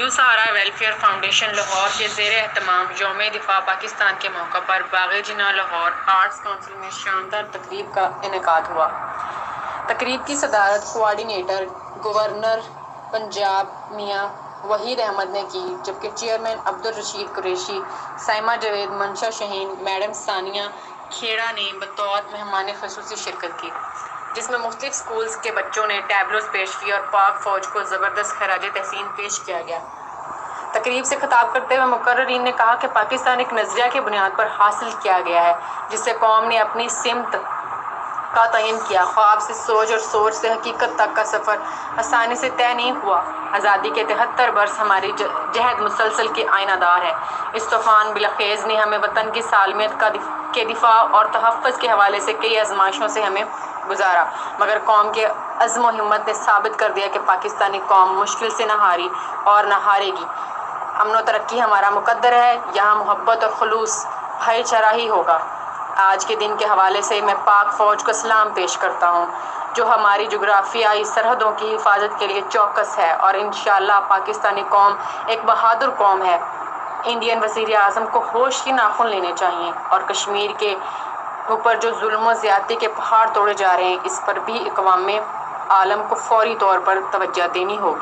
New سہارا welfare foundation Lahore کے زیر اہتمام یوم دفاع پاکستان کے موقع پر باغ جناح لاہور آرٹس کونسل میں شاندار تقریب کا انعقاد ہوا۔ تقریب کی صدارت کوآرڈینیٹر گورنر پنجاب میاں وحید احمد نے کی، جبکہ چیئرمین عبدالرشید قریشی، سائمہ جاوید، منشا شہین، میڈم ثانیہ کھیڑا نے بطور مہمان خصوصی شرکت کی، جس میں مختلف اسکولز کے بچوں نے ٹیبلوز پیش کیے اور پاک فوج کو زبردست خراج تحسین پیش کیا گیا۔ تقریب سے خطاب کرتے ہوئے مقررین نے کہا کہ پاکستان ایک نظریہ کی بنیاد پر حاصل کیا گیا ہے، جس سے قوم نے اپنی سمت کا تعین کیا۔ خواب سے سوچ اور سوچ سے حقیقت تک کا سفر آسانی سے طے نہیں ہوا۔ آزادی کے 73 برس ہماری جہد مسلسل کے آئینہ دار ہے۔ اس طوفان بلاخیز نے ہمیں وطن کی سالمیت کے دفاع اور تحفظ کے حوالے سے کئی آزمائشوں سے ہمیں گزارا، مگر قوم کے عزم و ہمت نے ثابت کر دیا کہ پاکستانی قوم مشکل سے نہ ہاری اور نہ ہارے گی۔ امن و ترقی ہمارا مقدر ہے، یہاں محبت اور خلوص بھائی چارہ ہی ہوگا۔ آج کے دن کے حوالے سے میں پاک فوج کو سلام پیش کرتا ہوں، جو ہماری جغرافیائی سرحدوں کی حفاظت کے لیے چوکس ہے، اور انشاءاللہ پاکستانی قوم ایک بہادر قوم ہے۔ انڈین وزیر اعظم کو ہوش کے ناخن لینے چاہیے، اور کشمیر کے اوپر جو ظلم و زیادتی کے پہاڑ توڑے جا رہے ہیں، اس پر بھی اقوام عالم کو فوری طور پر توجہ دینی ہوگی۔